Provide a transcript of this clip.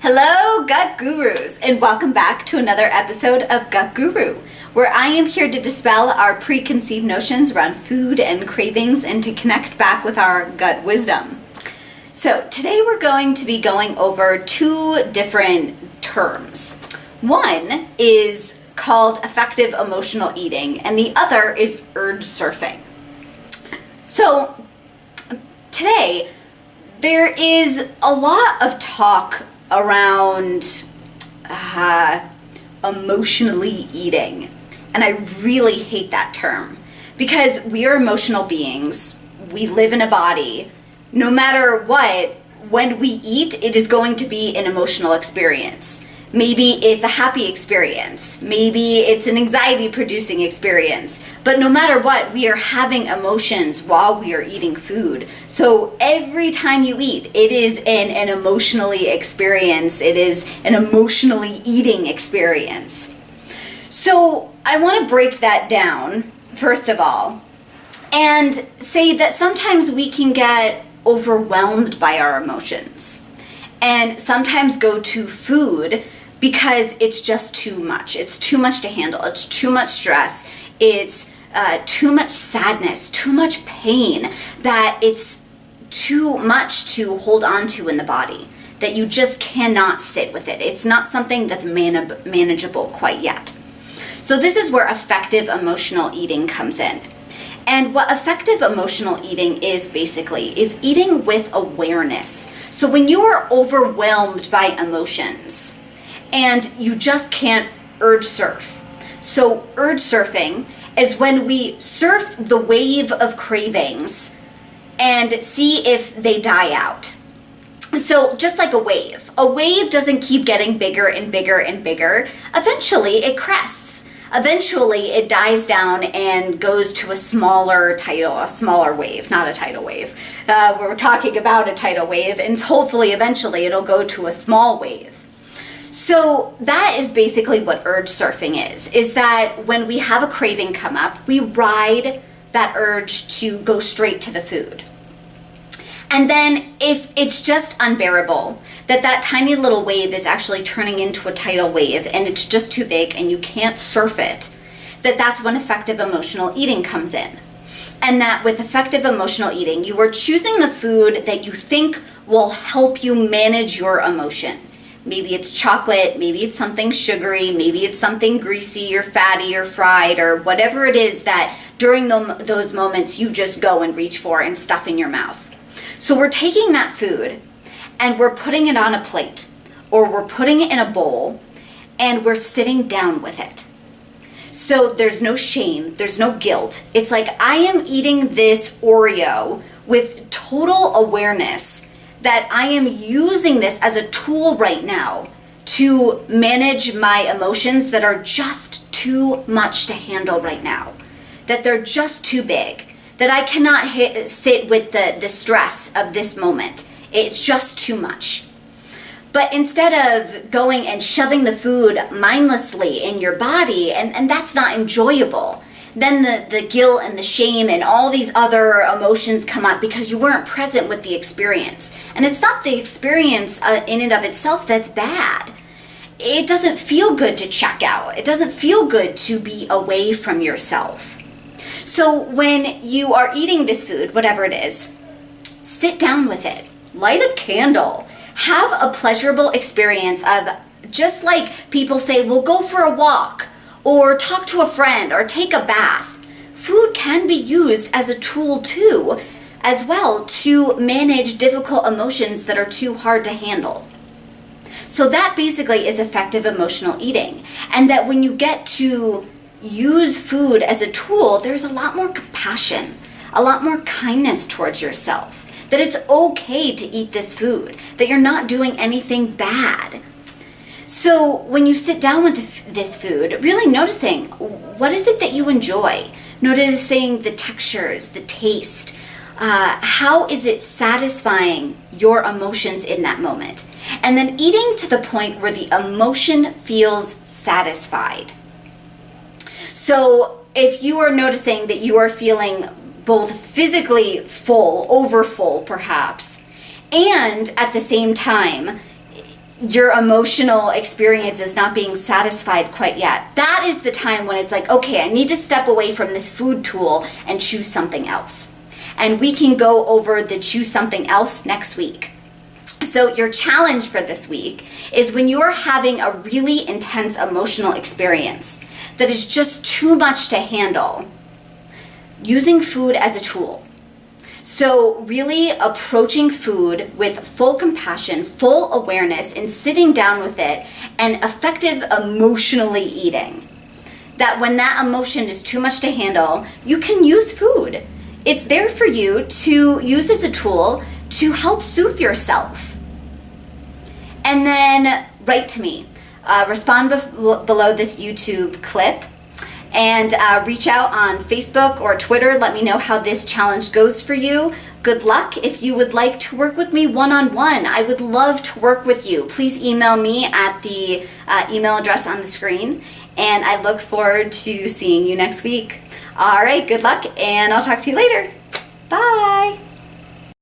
Hello, Gut Gurus, and welcome back to another episode of Gut Guru, where I am here to dispel our preconceived notions around food and cravings and to connect back with our gut wisdom. So today we're going to be going over two different terms. One is called effective emotional eating, and the other is urge surfing. So today there is a lot of talk around emotionally eating, and I really hate that term because we are emotional beings. We live in a body. No matter what, when we eat, it is going to be an emotional experience. Maybe it's a happy experience. Maybe it's an anxiety-producing experience. But no matter what, we are having emotions while we are eating food. So every time you eat, it is an emotionally experience. It is an emotionally eating experience. So I want to break that down, first of all, and say that sometimes we can get overwhelmed by our emotions and sometimes go to food because it's just too much. It's too much to handle. It's too much stress. It's too much sadness, too much pain, that it's too much to hold on to in the body, that you just cannot sit with it. It's not something that's manageable quite yet. So this is where effective emotional eating comes in. And what effective emotional eating is basically is eating with awareness. So when you are overwhelmed by emotions and you just can't urge surf. So urge surfing is when we surf the wave of cravings and see if they die out. So just like a wave doesn't keep getting bigger and bigger and bigger. Eventually it crests. Eventually it dies down and goes to a smaller wave, not a tidal wave. We're talking about a tidal wave, and hopefully eventually it'll go to a small wave. So that is basically what urge surfing is that when we have a craving come up, we ride that urge to go straight to the food. And then if it's just unbearable, that tiny little wave is actually turning into a tidal wave and it's just too big and you can't surf it, that's when effective emotional eating comes in. And that with effective emotional eating, you are choosing the food that you think will help you manage your emotion. Maybe it's chocolate, maybe it's something sugary, maybe it's something greasy or fatty or fried or whatever it is that during those moments you just go and reach for and stuff in your mouth. So we're taking that food and we're putting it on a plate or we're putting it in a bowl and we're sitting down with it. So there's no shame, there's no guilt. It's like I am eating this Oreo with total awareness that I am using this as a tool right now to manage my emotions that are just too much to handle right now, that they're just too big, that I cannot sit with the stress of this moment. It's just too much. But instead of going and shoving the food mindlessly in your body, and that's not enjoyable, then the guilt and the shame and all these other emotions come up because you weren't present with the experience. And it's not the experience in and of itself that's bad. It doesn't feel good to check out. It doesn't feel good to be away from yourself. So when you are eating this food, whatever it is, sit down with it, light a candle, have a pleasurable experience of, just like people say, well, go for a walk or talk to a friend or take a bath. Food can be used as a tool too, as well, to manage difficult emotions that are too hard to handle. So that basically is effective emotional eating. And that when you get to use food as a tool, there's a lot more compassion, a lot more kindness towards yourself, that it's okay to eat this food, that you're not doing anything bad. So when you sit down with this food, really noticing what is it that you enjoy, noticing the textures, the taste, how is it satisfying your emotions in that moment, and then eating to the point where the emotion feels satisfied. So if you are noticing that you are feeling both physically full, over full perhaps, and at the same time your emotional experience is not being satisfied quite yet, that is the time when it's like, okay, I need to step away from this food tool and choose something else. And we can go over the choose something else next week. So your challenge for this week is when you're having a really intense emotional experience that is just too much to handle, using food as a tool. So really approaching food with full compassion, full awareness, and sitting down with it, and effective emotionally eating. That when that emotion is too much to handle, you can use food. It's there for you to use as a tool to help soothe yourself. And then write to me. Respond below this YouTube clip, and reach out on Facebook or Twitter. Let me know how this challenge goes for you. Good luck. If you would like to work with me one-on-one, I would love to work with you. Please email me at the email address on the screen, and I look forward to seeing you next week. All right, good luck, and I'll talk to you later. Bye.